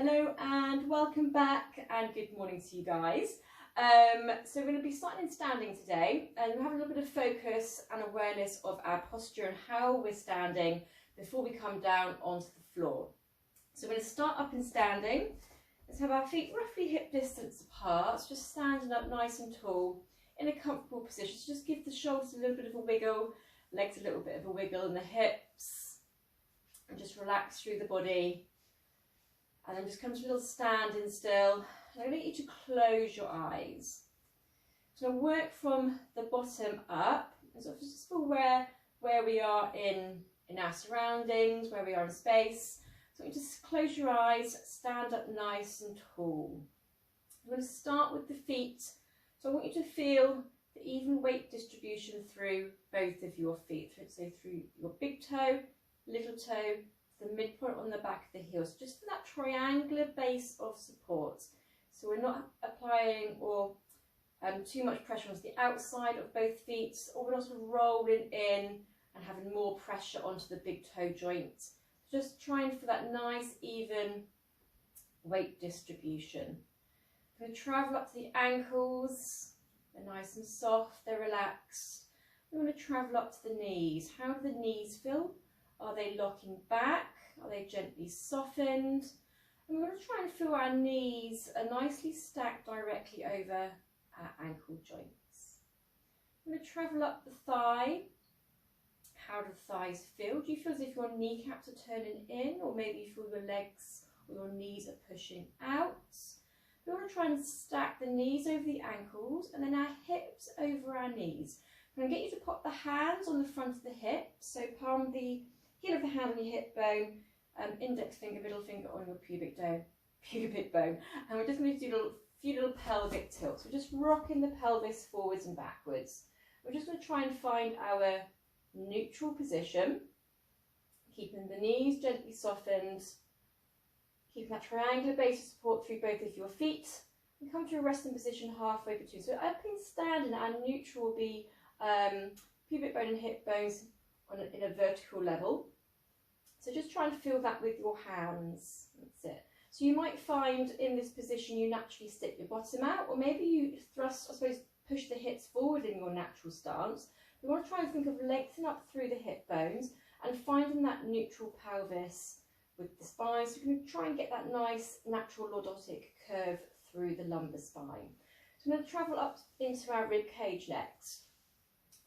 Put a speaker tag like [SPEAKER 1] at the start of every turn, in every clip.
[SPEAKER 1] Hello and welcome back and good morning to you guys. So we're going to be starting in standing today, and we're having a little bit of focus and awareness of our posture and how we're standing before we come down onto the floor. So we're going to start up in standing. Let's have our feet roughly hip distance apart, just standing up nice and tall in a comfortable position. So just give the shoulders a little bit of a wiggle, legs a little bit of a wiggle in the hips, and just relax through the body. And then just come to a little standing still. And I want you to close your eyes. So work from the bottom up, and sort of just for where we are in our surroundings, where we are in space. So you just close your eyes, stand up nice and tall. I'm going to start with the feet. So I want you to feel the even weight distribution through both of your feet. So through your big toe, little toe, the midpoint on the back of the heels, just for that triangular base of support. So we're not applying or too much pressure onto the outside of both feet, or we're not sort of rolling in and having more pressure onto the big toe joint. Just trying for that nice even weight distribution. I'm going to travel up to the ankles. They're nice and soft, they're relaxed. I'm going to travel up to the knees. How do the knees feel? Are they locking back? Are they gently softened? And we're going to try and feel our knees are nicely stacked directly over our ankle joints. I'm going to travel up the thigh. How do the thighs feel? Do you feel as if your kneecaps are turning in, or maybe you feel your legs or your knees are pushing out? We want to try and stack the knees over the ankles and then our hips over our knees. I'm going to get you to pop the hands on the front of the hip, so palm the heel of the hand on your hip bone, index finger, middle finger on your pubic bone. And we're just going to do a few little pelvic tilts. We're just rocking the pelvis forwards and backwards. We're just going to try and find our neutral position, keeping the knees gently softened, keeping that triangular base of support through both of your feet, and come to a resting position halfway between. So up in standing, our neutral will be pubic bone and hip bones in a vertical level. So just try and feel that with your hands. That's it. So you might find in this position you naturally stick your bottom out, or maybe you thrust, I suppose, push the hips forward in your natural stance. We want to try and think of lengthening up through the hip bones and finding that neutral pelvis with the spine. So we can try and get that nice natural lordotic curve through the lumbar spine. So I'm going to travel up into our rib cage next.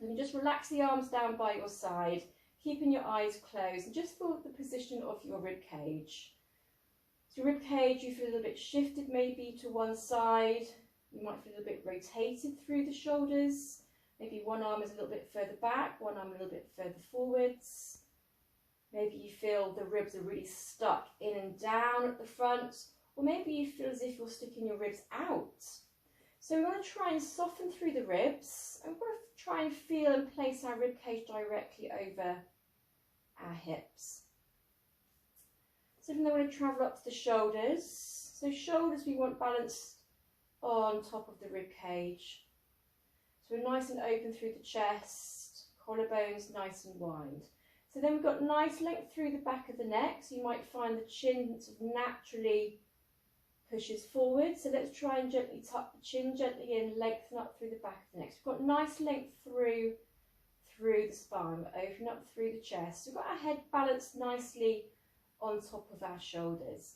[SPEAKER 1] You can just relax the arms down by your side, keeping your eyes closed, and just feel the position of your rib cage. So rib cage, you feel a little bit shifted maybe to one side. You might feel a little bit rotated through the shoulders. Maybe one arm is a little bit further back, one arm a little bit further forwards. Maybe you feel the ribs are really stuck in and down at the front, or maybe you feel as if you're sticking your ribs out. So we want to try and soften through the ribs, and we want to try and feel and place our rib cage directly over our hips. So then we're going to travel up to the shoulders. So shoulders we want balanced on top of the rib cage. So we're nice and open through the chest, collarbones nice and wide. So then we've got nice length through the back of the neck. So you might find the chin sort of naturally pushes forward. So let's try and gently tuck the chin gently in, lengthen up through the back of the neck. So we've got nice length through the spine. We're opening up through the chest. So we've got our head balanced nicely on top of our shoulders.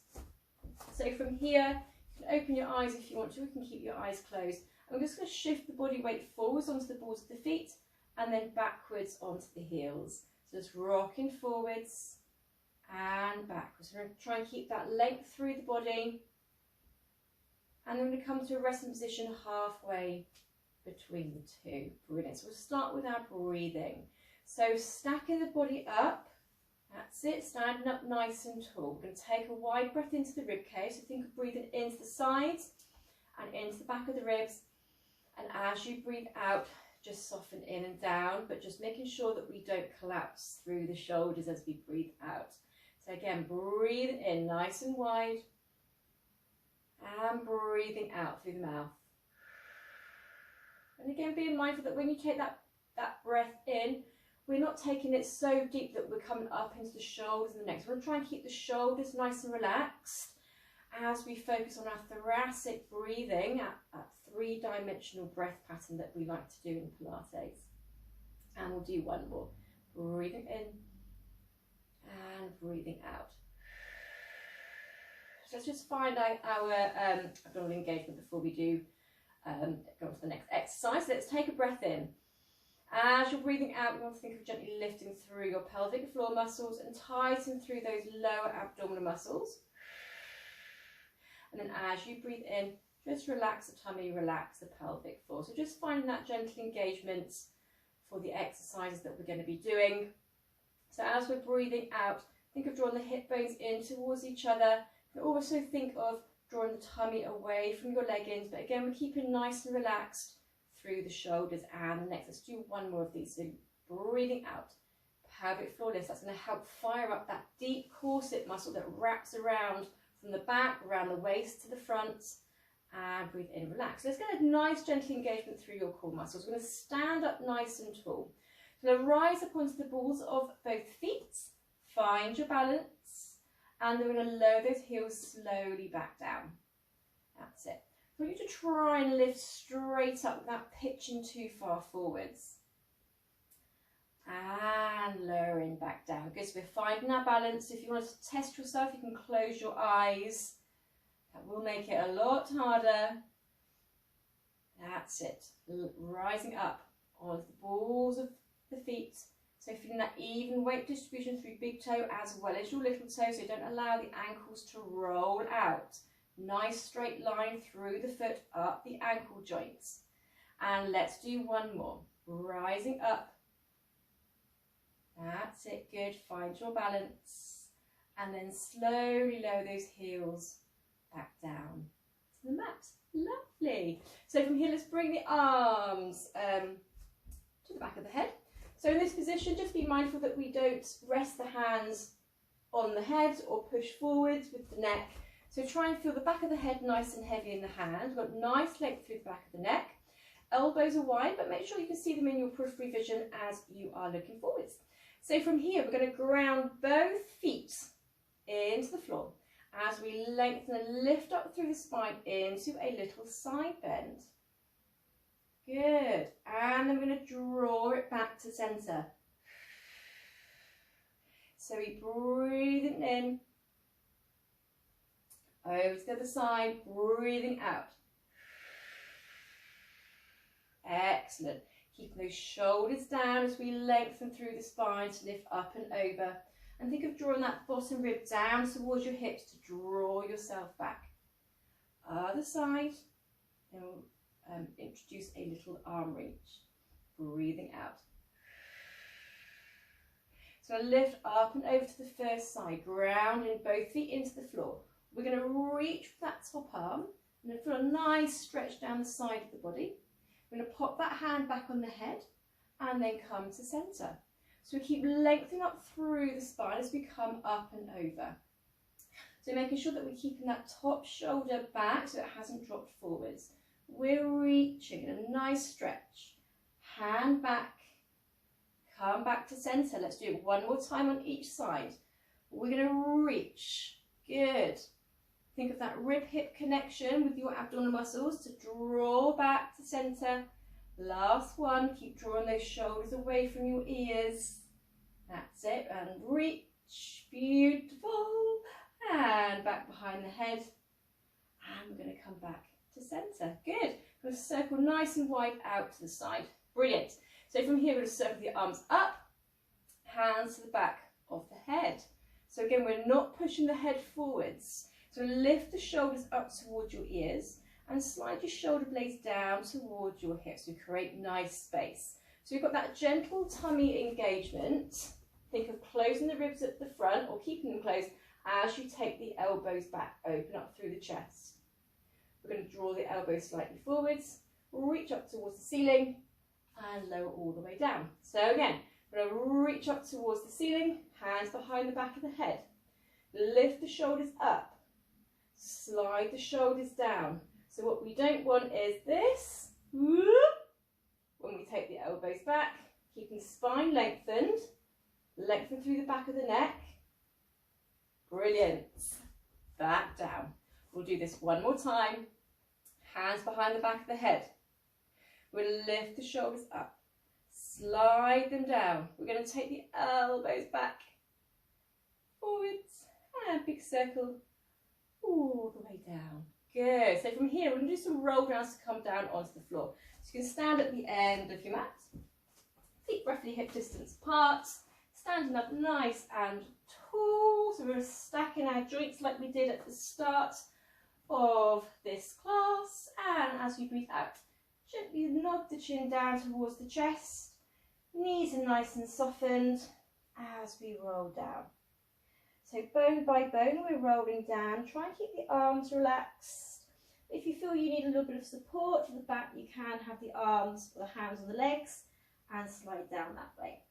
[SPEAKER 1] So from here, you can open your eyes if you want to. We can keep your eyes closed. I'm just going to shift the body weight forwards onto the balls of the feet and then backwards onto the heels. So just rocking forwards and backwards. We're going to try and keep that length through the body. And then we're going to come to a resting position halfway between the two. Brilliant. So we'll start with our breathing. So stacking the body up. That's it. Standing up nice and tall. We're going to take a wide breath into the rib cage. So think of breathing into the sides and into the back of the ribs. And as you breathe out, just soften in and down, but just making sure that we don't collapse through the shoulders as we breathe out. So again, breathing in nice and wide. And breathing out through the mouth. And again, being mindful that when you take that breath in, we're not taking it so deep that we're coming up into the shoulders and the neck. So we're going to try and keep the shoulders nice and relaxed. as we focus on our thoracic breathing, at three-dimensional breath pattern that we like to do in Pilates. And we'll do one more. Breathing in and breathing out. So let's just find out our abdominal engagement before we do go on to the next exercise. Let's take a breath in. As you're breathing out, you want to think of gently lifting through your pelvic floor muscles and tighten through those lower abdominal muscles. And then as you breathe in, just relax the tummy, relax the pelvic floor. So just finding that gentle engagement for the exercises that we're going to be doing. So as we're breathing out, think of drawing the hip bones in towards each other. You can also think of drawing the tummy away from your leggings, but again, we're keeping nice and relaxed through the shoulders and the neck. Let's do one more of these. So breathing out, pelvic floor lift. That's going to help fire up that deep corset muscle that wraps around from the back, around the waist to the front. And breathe in, relax. Let's get a nice gentle engagement through your core muscles. We're going to stand up nice and tall. So we're going to rise up onto the balls of both feet, find your balance, and then we're going to lower those heels slowly back down. That's it. I want you to try and lift straight up without pitching too far forwards. And lowering back down. Good, so we're finding our balance. If you want to test yourself, you can close your eyes. That will make it a lot harder. That's it. Rising up onto the balls of the feet. So feeling that even weight distribution through big toe as well as your little toe. So don't allow the ankles to roll out. Nice straight line through the foot, up the ankle joints. And let's do one more. Rising up. That's it, good. Find your balance. And then slowly lower those heels back down to the mat. Lovely. So from here, let's bring the arms to the back of the head. So in this position, just be mindful that we don't rest the hands on the head or push forwards with the neck. So try and feel the back of the head nice and heavy in the hand. We've got nice length through the back of the neck. Elbows are wide, but make sure you can see them in your periphery vision as you are looking forwards. So from here, we're going to ground both feet into the floor as we lengthen and lift up through the spine into a little side bend. Good. And I'm going to draw it back to centre. So we breathing in, over to the other side, breathing out. Excellent. Keeping those shoulders down as we lengthen through the spine to lift up and over. And think of drawing that bottom rib down towards your hips to draw yourself back. Other side. And we'll introduce a little arm reach. Breathing out. So lift up and over to the first side. Grounding both feet into the floor. We're going to reach for that top arm. And then feel a nice stretch down the side of the body. We're going to pop that hand back on the head and then come to centre. So we keep lengthening up through the spine as we come up and over. So making sure that we're keeping that top shoulder back so it hasn't dropped forwards. We're reaching a nice stretch. Hand back, come back to centre. Let's do it one more time on each side. We're going to reach. Good. Think of that rib-hip connection with your abdominal muscles to draw back to centre. Last one, keep drawing those shoulders away from your ears. That's it, and reach, beautiful. And back behind the head. And we're going to come back to centre. Good. We're going to circle nice and wide out to the side. Brilliant. So from here, we're going to circle the arms up, hands to the back of the head. So again, we're not pushing the head forwards. So lift the shoulders up towards your ears and slide your shoulder blades down towards your hips to create nice space. So you've got that gentle tummy engagement. Think of closing the ribs at the front or keeping them closed as you take the elbows back, open up through the chest. We're going to draw the elbows slightly forwards, reach up towards the ceiling and lower all the way down. So again, we're going to reach up towards the ceiling, hands behind the back of the head. Lift the shoulders up. Slide the shoulders down. So what we don't want is this. When we take the elbows back, keeping spine lengthened. Lengthen through the back of the neck. Brilliant. Back down. We'll do this one more time. Hands behind the back of the head. We'll lift the shoulders up, slide them down. We're going to take the elbows back, forwards, and big circle all the way down. Good. So from here, we're going to do some roll downs to come down onto the floor. So you can stand at the end of your mat, feet roughly hip distance apart, standing up nice and tall. So we're stacking our joints like we did at the start of this class. And as we breathe out, gently nod the chin down towards the chest. Knees are nice and softened as we roll down. So bone by bone, we're rolling down. Try and keep the arms relaxed. If you feel you need a little bit of support to the back, you can have the arms or the hands on the legs and slide down that way.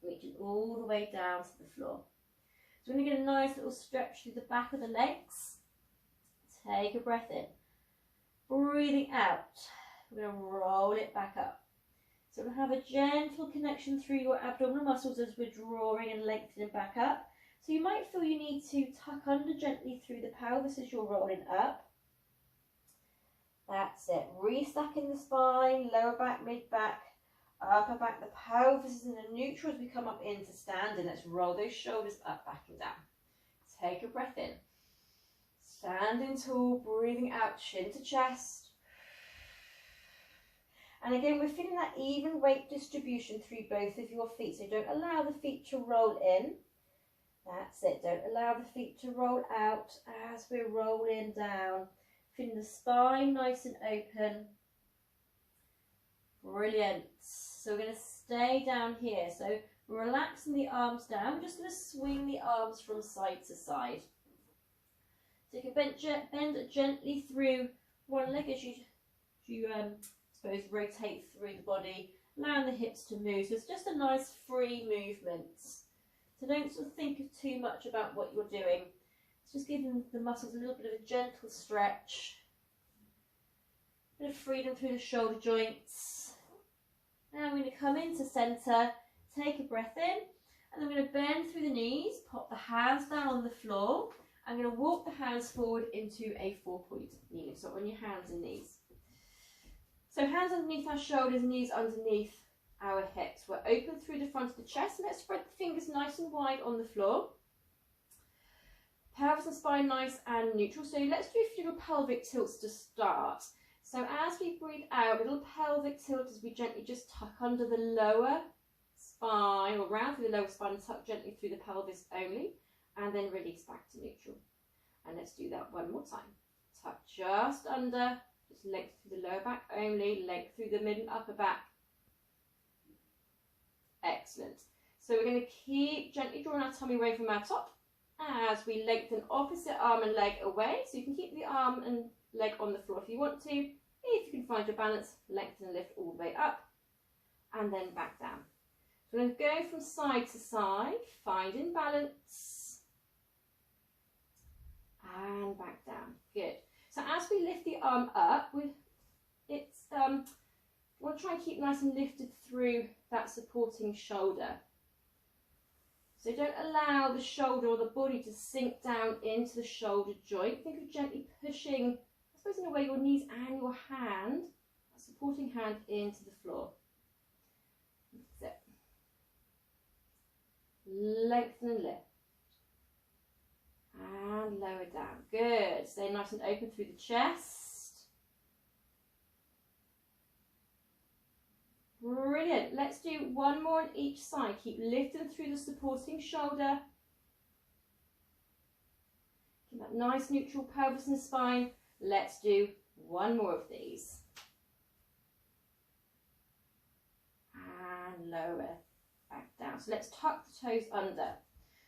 [SPEAKER 1] Reaching all the way down to the floor. So we're going to get a nice little stretch through the back of the legs. Take a breath in. Breathing out. We're going to roll it back up. So we'll have a gentle connection through your abdominal muscles as we're drawing and lengthening back up. So you might feel you need to tuck under gently through the pelvis as you're rolling up. That's it. Restacking the spine, lower back, mid back, upper back. The pelvis is in a neutral as we come up into standing. Let's roll those shoulders up, back and down. Take a breath in. Standing tall, breathing out, chin to chest. And again, we're feeling that even weight distribution through both of your feet. So don't allow the feet to roll in. That's it. Don't allow the feet to roll out as we're rolling down. Feeling the spine nice and open. Brilliant. So we're going to stay down here. So we're relaxing the arms down. We're just going to swing the arms from side to side. So you can bend it gently through one leg as you suppose rotate through the body, allowing the hips to move. So it's just a nice free movement. So don't sort of think of too much about what you're doing. It's just giving the muscles a little bit of a gentle stretch. A bit of freedom through the shoulder joints. Now we're going to come into centre, take a breath in, and then we're going to bend through the knees, pop the hands down on the floor. I'm going to walk the hands forward into a 4-point knee, so on your hands and knees. So hands underneath our shoulders, knees underneath our hips. We're open through the front of the chest, and let's spread the fingers nice and wide on the floor. Pelvis and spine nice and neutral. So let's do a few little pelvic tilts to start. So as we breathe out, a little pelvic tilt as we gently just tuck under the lower spine, or round through the lower spine and tuck gently through the pelvis only, and then release back to neutral. And let's do that one more time. Tuck just under. Just length through the lower back only, length through the mid and upper back. Excellent. So we're going to keep gently drawing our tummy away from our top as we lengthen opposite arm and leg away. So you can keep the arm and leg on the floor if you want to. If you can find your balance, lengthen and lift all the way up and then back down. So we're going to go from side to side, finding balance and back down. Good. So as we lift the arm up, we want to try and keep nice and lifted through that supporting shoulder. So don't allow the shoulder or the body to sink down into the shoulder joint. Think of gently pushing, I suppose in a way, your knees and your hand, that supporting hand, into the floor. That's it. Lengthen and lift. And lower down. Good. Stay nice and open through the chest. Brilliant. Let's do one more on each side. Keep lifting through the supporting shoulder. Keep that nice neutral pelvis and spine. Let's do one more of these. And lower back down. So let's tuck the toes under.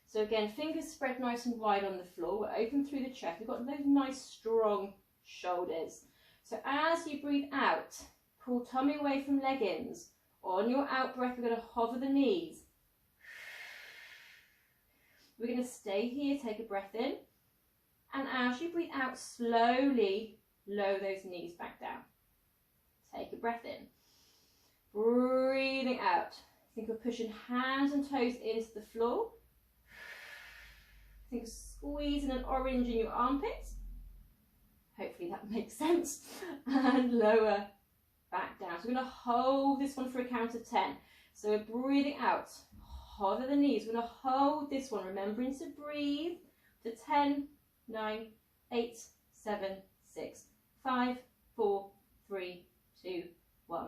[SPEAKER 1] So again, fingers spread nice and wide on the floor. We're open through the chest. We've got those nice strong shoulders. So as you breathe out, pull tummy away from leg-ins. On your out breath, we're going to hover the knees. We're going to stay here, take a breath in. And as you breathe out, slowly lower those knees back down. Take a breath in. Breathing out. Think of pushing hands and toes into the floor. Think of squeezing an orange in your armpits. Hopefully that makes sense. And lower back down. So we're going to hold this one for a count of 10. So we're breathing out, hover the knees. We're going to hold this one, remembering to breathe for 10, 9, 8, 7, 6, 5, 4, 3, 2, 1.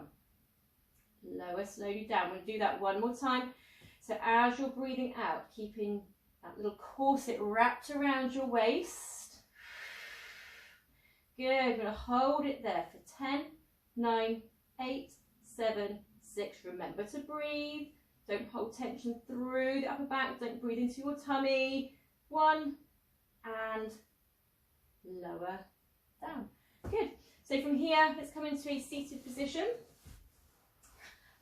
[SPEAKER 1] Lower slowly down. We'll do that one more time. So as you're breathing out, keeping that little corset wrapped around your waist. Good. We're going to hold it there for 10, 9, 8, 7, 6. Remember to breathe. Don't hold tension through the upper back. Don't breathe into your tummy. 1 and lower down. Good. So from here, let's come into a seated position.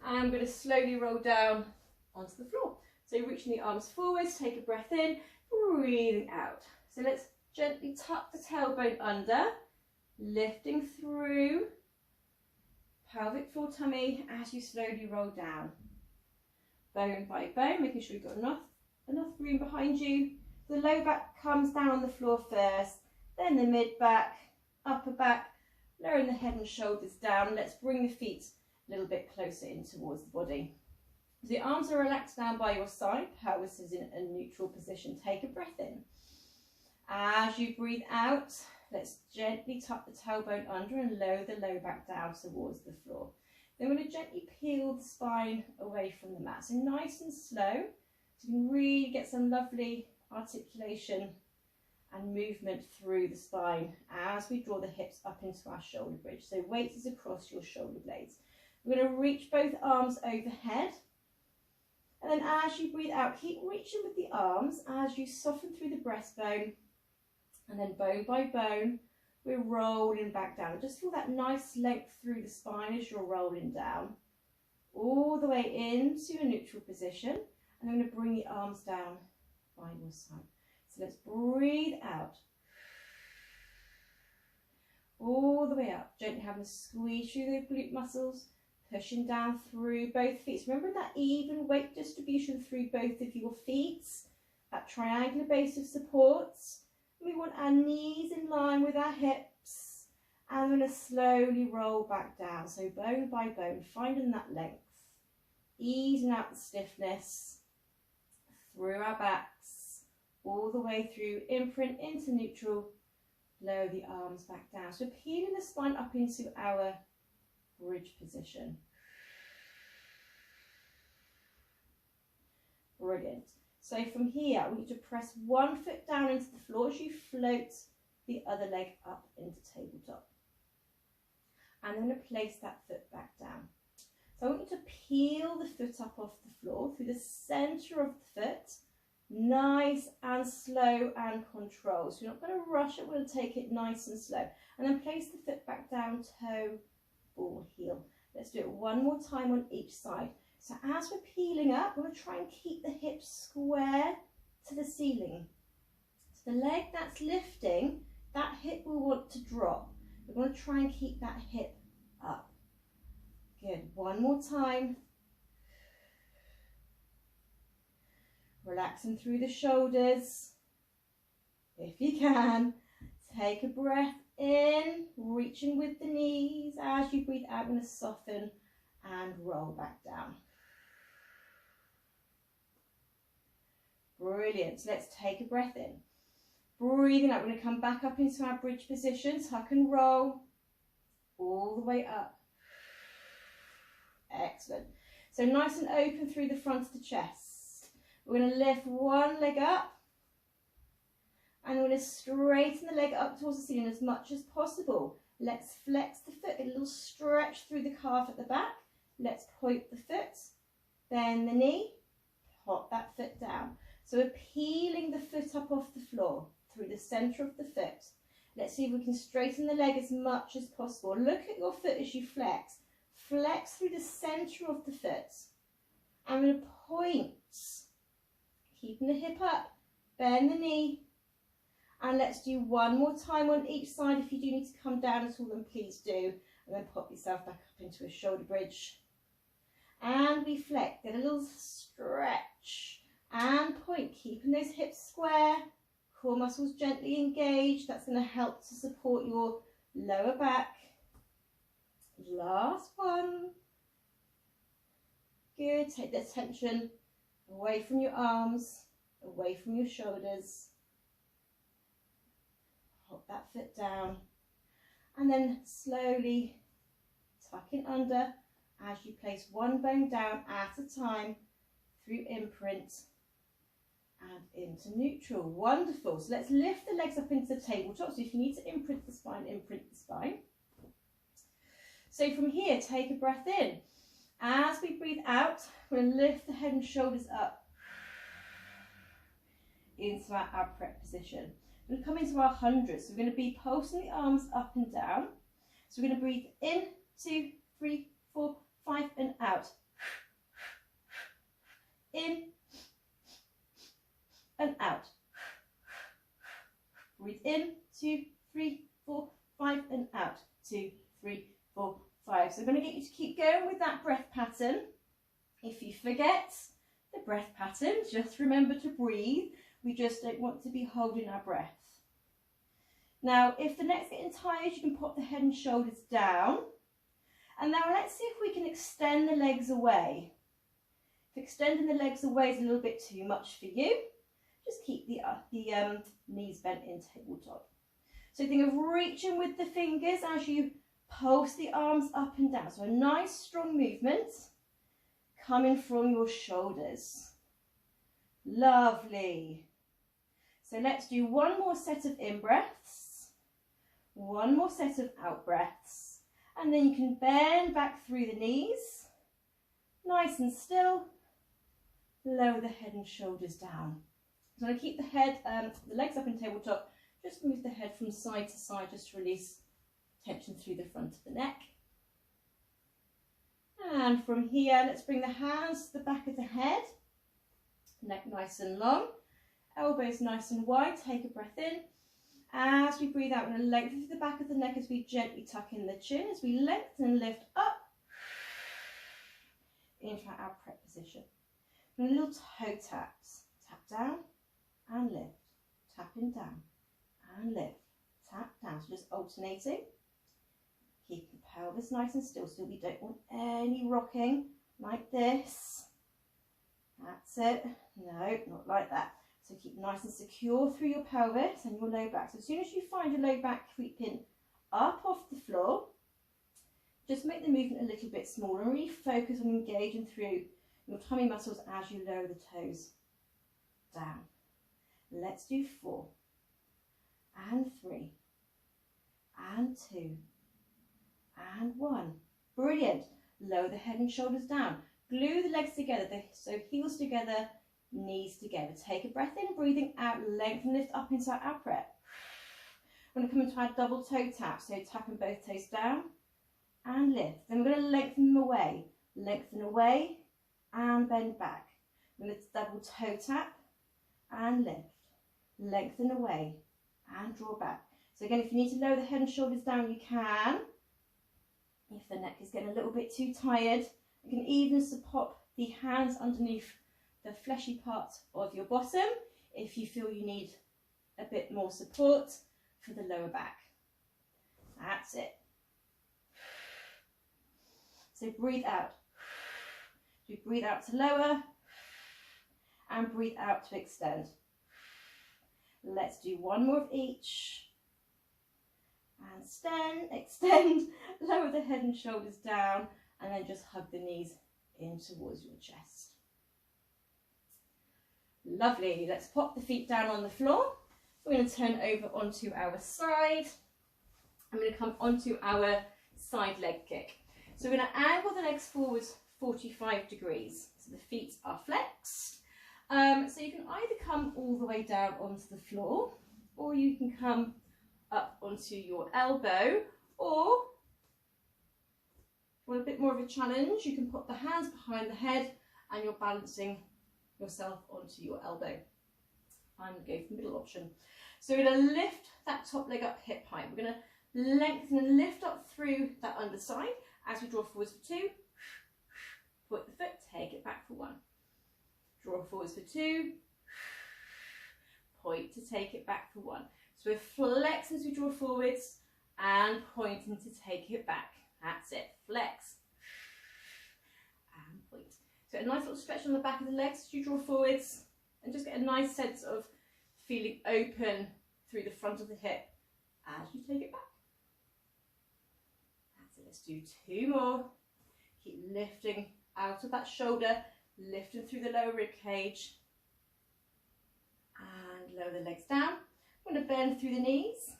[SPEAKER 1] And I'm going to slowly roll down onto the floor. So reaching the arms forwards, take a breath in, breathing out. So let's gently tuck the tailbone under, lifting through pelvic floor tummy as you slowly roll down. Bone by bone, making sure you've got enough room behind you. The low back comes down on the floor first, then the mid back, upper back, lowering the head and shoulders down. Let's bring the feet a little bit closer in towards the body. The arms are relaxed down by your side, pelvis is in a neutral position. Take a breath in. As you breathe out, let's gently tuck the tailbone under and lower the low back down towards the floor. Then we're going to gently peel the spine away from the mat. So nice and slow, so you can really get some lovely articulation and movement through the spine as we draw the hips up into our shoulder bridge. So weight is across your shoulder blades. We're going to reach both arms overhead. And then as you breathe out, keep reaching with the arms as you soften through the breastbone. And then bone by bone, we're rolling back down. Just feel that nice length through the spine as you're rolling down. All the way into a neutral position. And I'm going to bring the arms down by your side. So let's breathe out. All the way up. Gently having a squeeze through the glute muscles. Pushing down through both feet. Remember that even weight distribution through both of your feet. That triangular base of supports. We want our knees in line with our hips. And we're going to slowly roll back down. So bone by bone, finding that length. Easing out the stiffness through our backs. All the way through, imprint into neutral. Lower the arms back down. So peeling the spine up into our bridge position. Brilliant. So from here, I want you to press one foot down into the floor as you float the other leg up into tabletop. And I'm going to place that foot back down. So I want you to peel the foot up off the floor through the centre of the foot. Nice and slow and controlled. So you're not going to rush it, we're going to take it nice and slow. And then place the foot back down, toe, ball, heel. Let's do it one more time on each side. So as we're peeling up, we're going to try and keep the hips square to the ceiling. So the leg that's lifting, that hip will want to drop. We're going to try and keep that hip up. Good. One more time. Relaxing through the shoulders. If you can, take a breath in, reaching with the knees. As you breathe out, I'm going to soften and roll back down. Brilliant. So let's take a breath in. Breathing out, we're going to come back up into our bridge position, tuck and roll, all the way up. Excellent. So nice and open through the front of the chest. We're going to lift one leg up, and we're going to straighten the leg up towards the ceiling as much as possible. Let's flex the foot, a little stretch through the calf at the back. Let's point the foot, bend the knee, pop that foot down. So we're peeling the foot up off the floor through the centre of the foot. Let's see if we can straighten the leg as much as possible. Look at your foot as you flex. Flex through the centre of the foot. I'm going to point, keeping the hip up, bend the knee. And let's do one more time on each side. If you do need to come down at all, then please do. And then pop yourself back up into a shoulder bridge. And we flex, get a little stretch. And point, keeping those hips square. core muscles gently engaged. That's going to help to support your lower back. Last one. Good. Take the tension away from your arms, away from your shoulders. Hop that foot down. And then slowly tuck in under as you place one bone down at a time through imprint and into neutral. Wonderful. So let's lift the legs up into the tabletop. So if you need to imprint the spine, imprint the spine. So from here, take a breath in. As we breathe out, we're going to lift the head and shoulders up into our ab prep position. We're going to come into our 100. So we're going to be pulsing the arms up and down. So we're going to breathe in, 2, 3, 4, 5 and out. In and out. Breathe in, 2, 3, 4, 5 and out. 2, 3, 4, 5. So I'm going to get you to keep going with that breath pattern. If you forget the breath pattern, just remember to breathe. We just don't want to be holding our breath. Now, if the neck's getting tired, you can pop the head and shoulders down. And now let's see if we can extend the legs away. If extending the legs away is a little bit too much for you, just keep the knees bent in tabletop. So think of reaching with the fingers as you pulse the arms up and down. So a nice strong movement coming from your shoulders. Lovely. So let's do one more set of in-breaths, one more set of out-breaths, and then you can bend back through the knees, nice and still, lower the head and shoulders down. So I'm going to keep the head, the legs up in tabletop, just move the head from side to side, just to release tension through the front of the neck. And from here, let's bring the hands to the back of the head, neck nice and long, elbows nice and wide. Take a breath in. As we breathe out, we're going to lengthen through the back of the neck as we gently tuck in the chin, as we lengthen and lift up into our ab prep position. And little toe taps. Tap down and lift. Tapping down and lift. Tap down. So just alternating. Keep the pelvis nice and still, so we don't want any rocking like this. That's it. No, not like that. So keep nice and secure through your pelvis and your low back. So as soon as you find your low back creeping up off the floor, just make the movement a little bit smaller and really focus on engaging through your tummy muscles as you lower the toes down. Let's do 4 and 3 and 2 and 1. Brilliant. Lower the head and shoulders down. Glue the legs together, so heels together, knees together. Take a breath in, breathing out, lengthen, lift up into our ab prep. We're going to come into our double toe tap, so tapping both toes down and lift. Then we're going to lengthen them away, and bend back. We're going to double toe tap and lift, lengthen away and draw back. So again, if you need to lower the head and shoulders down, you can. If the neck is getting a little bit too tired, you can even support the hands underneath the fleshy part of your bottom if you feel you need a bit more support for the lower back. That's it. So breathe out. Do breathe out to lower and breathe out to extend. Let's do one more of each. And extend, lower the head and shoulders down, and then just hug the knees in towards your chest. Lovely. Let's pop the feet down on the floor. We're going to turn over onto our side. I'm going to come onto our side leg kick. So we're going to angle the legs forwards 45 degrees. So the feet are flexed. So you can either come all the way down onto the floor, or you can come up onto your elbow, or for a bit more of a challenge, you can put the hands behind the head and you're balancing yourself onto your elbow. I'm going to go for the middle option. So we're going to lift that top leg up hip height. We're going to lengthen and lift up through that underside as we draw forwards for 2. Put the foot, take it back for 1. Draw forwards for 2. point to take it back for 1. So we're flexing as we draw forwards and pointing to take it back. That's it, flex and point. So a nice little stretch on the back of the legs as you draw forwards, and just get a nice sense of feeling open through the front of the hip as you take it back. That's it, let's do 2 more. Keep lifting out of that shoulder, lifting through the lower rib cage, and lower the legs down. I'm going to bend through the knees.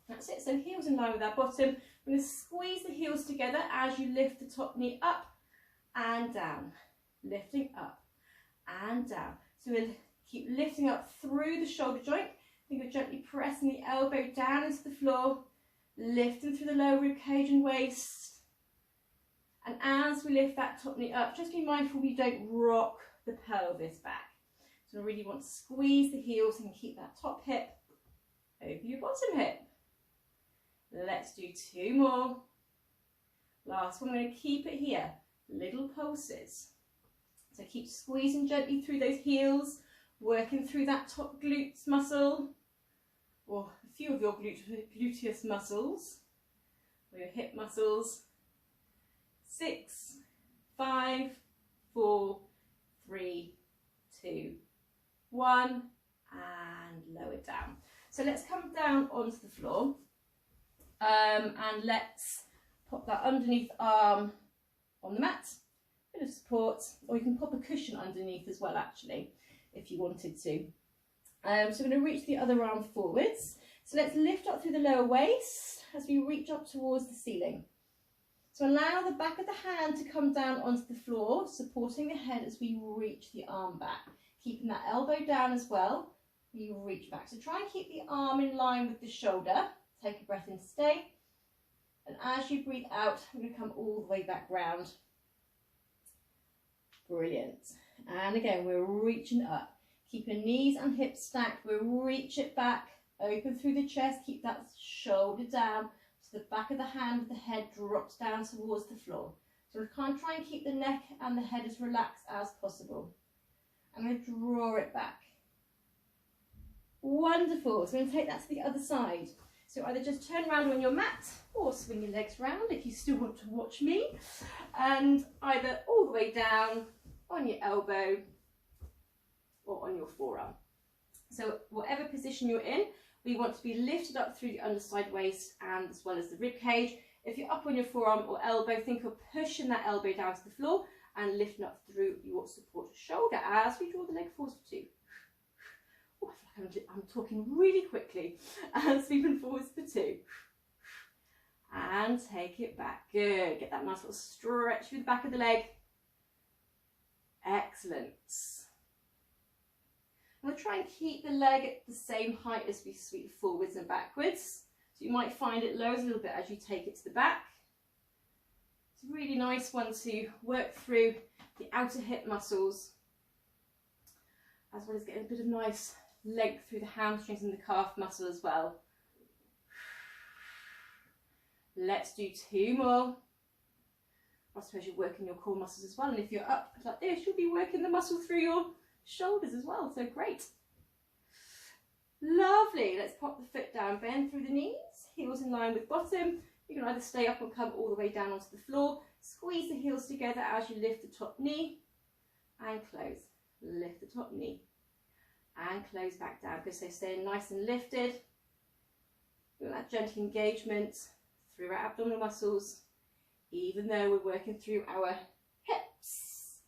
[SPEAKER 1] That's it, so heels in line with our bottom. We're going to squeeze the heels together as you lift the top knee up and down, lifting up and down. So we'll keep lifting up through the shoulder joint. Think of gently pressing the elbow down into the floor, lifting through the lower rib cage and waist. And as we lift that top knee up, just be mindful we don't rock the pelvis back. So we really want to squeeze the heels and keep that top hip over your bottom hip. Let's do 2 more. Last one, I'm going to keep it here. Little pulses. So keep squeezing gently through those heels, working through that top glutes muscle, or a few of your gluteus muscles, or your hip muscles. 6, 5, 4, 3, 2, 1, and lower down. So let's come down onto the floor, and let's pop that underneath arm on the mat, bit of support, or you can pop a cushion underneath as well actually, if you wanted to. So we're going to reach the other arm forwards. So let's lift up through the lower waist as we reach up towards the ceiling. So allow the back of the hand to come down onto the floor, supporting the head as we reach the arm back. Keeping that elbow down as well, we reach back. So try and keep the arm in line with the shoulder. Take a breath in, stay. And as you breathe out, we're going to come all the way back round. Brilliant. And again, we're reaching up. Keep your knees and hips stacked. We'll reach it back, open through the chest. Keep that shoulder down. So the back of the hand with the head drops down towards the floor. So we can't try and keep the neck and the head as relaxed as possible. I'm going to draw it back. Wonderful. So we're going to take that to the other side. So either just turn around on your mat or swing your legs round if you still want to watch me. And either all the way down on your elbow or on your forearm. So whatever position you're in, we want to be lifted up through the underside waist and as well as the rib cage. If you're up on your forearm or elbow, think of pushing that elbow down to the floor and lifting up through your support shoulder as we draw the leg forwards for 2. Oh, I feel like I'm talking really quickly. And sweeping forwards for 2. And take it back. Good. Get that nice little stretch through the back of the leg. Excellent. I'm going to try and keep the leg at the same height as we sweep forwards and backwards. So you might find it lowers a little bit as you take it to the back. It's a really nice one to work through the outer hip muscles, as well as getting a bit of nice length through the hamstrings and the calf muscle as well. Let's do 2 more. I suppose you're working your core muscles as well, and if you're up like this, you'll be working the muscle through your shoulders as well, so great. Lovely. Let's pop the foot down, bend through the knees, heels in line with bottom. You can either stay up or come all the way down onto the floor. Squeeze the heels together as you lift the top knee and close. Lift the top knee and close back down. Good, so staying nice and lifted. Feel that gentle engagement through our abdominal muscles, even though we're working through our hips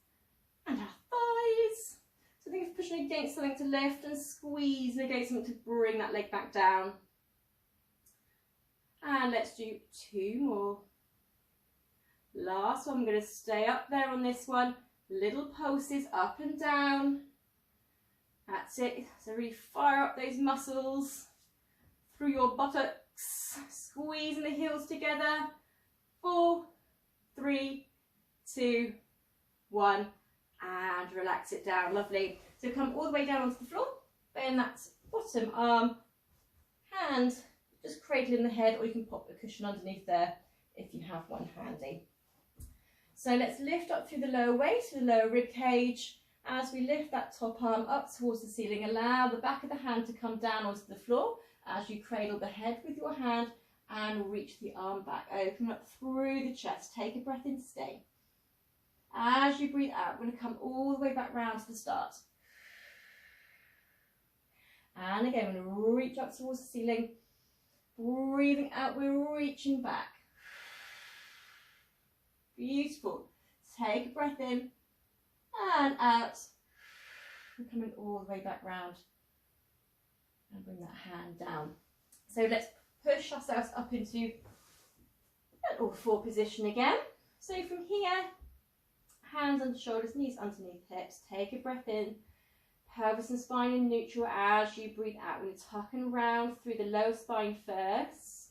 [SPEAKER 1] and our thighs. So think of pushing against something to lift and squeezing against something to bring that leg back down. And let's do 2 more. Last one, I'm going to stay up there on this one. Little pulses up and down. That's it. So really fire up those muscles through your buttocks. Squeezing the heels together. 4, 3, 2, 1. And relax it down. Lovely. So come all the way down onto the floor. Bend that bottom arm. Hand just cradling the head, or you can pop the cushion underneath there if you have one handy. So let's lift up through the lower waist, the lower rib cage, As we lift that top arm up towards the ceiling, allow the back of the hand to come down onto the floor as you cradle the head with your hand and reach the arm back. Open up through the chest. Take a breath in, stay. As you breathe out, we're going to come all the way back round to the start. And again, we're going to reach up towards the ceiling. Breathing out, we're reaching back. Beautiful. Take a breath in and out. We're coming all the way back round. And bring that hand down. So let's push ourselves up into an all four position again. So from here, hands under shoulders, knees underneath hips. Take a breath in. Pelvis and spine in neutral as you breathe out. We're going to tuck and round through the lower spine first.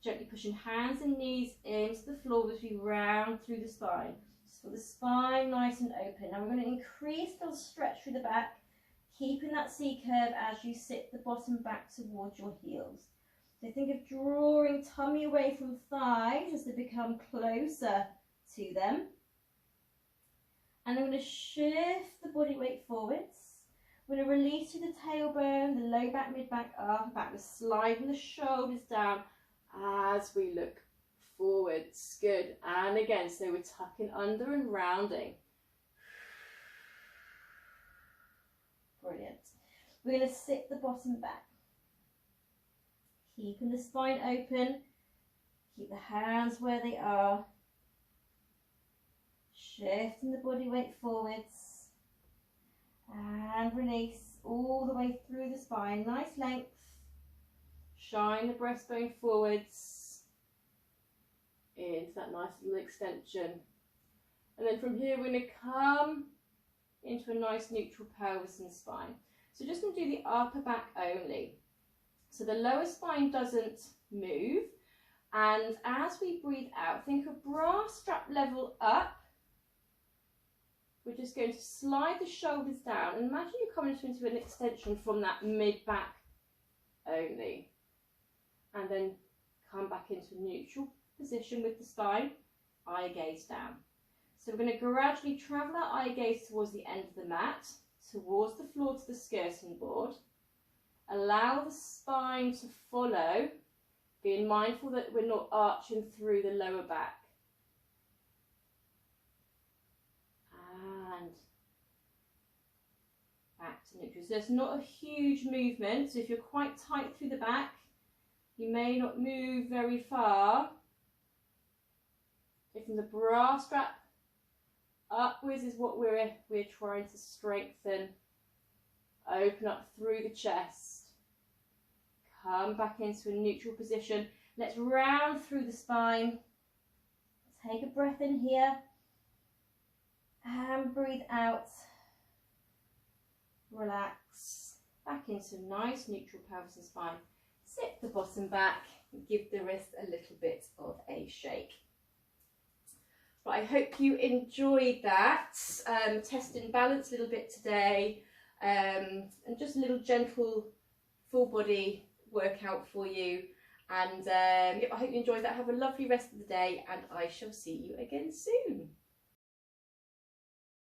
[SPEAKER 1] Gently pushing hands and knees into the floor as we round through the spine. Just for the spine nice and open. Now we're going to increase the stretch through the back, keeping that C curve as you sit the bottom back towards your heels. So think of drawing tummy away from thighs as they become closer to them. And I'm going to shift the body weight forwards. We're going to release to the tailbone, the low back, mid back, upper back. We're sliding the shoulders down as we look forwards. Good. And again, so we're tucking under and rounding. Brilliant. We're going to sit the bottom back. Keeping the spine open. Keep the hands where they are. Shifting the body weight forwards. And release all the way through the spine. Nice length. Shine the breastbone forwards into that nice little extension. And then from here we're going to come into a nice neutral pelvis and spine. So just going to do the upper back only. So the lower spine doesn't move. And as we breathe out, think of bra strap level up. We're just going to slide the shoulders down and imagine you're coming into an extension from that mid-back only. And then come back into a neutral position with the spine, eye gaze down. So we're going to gradually travel our eye gaze towards the end of the mat, towards the floor to the skirting board. Allow the spine to follow, being mindful that we're not arching through the lower back. And back to neutral. So it's not a huge movement. So if you're quite tight through the back, you may not move very far. So from the bra strap upwards is what we're trying to strengthen. Open up through the chest. Come back into a neutral position. Let's round through the spine. Take a breath in here. And breathe out. Relax. Back into nice neutral pelvis and spine. Sit the bottom back and give the wrist a little bit of a shake. But I hope you enjoyed that. Testing balance a little bit today. And just a little gentle full body workout for you. And I hope you enjoyed that. Have a lovely rest of the day and I shall see you again soon.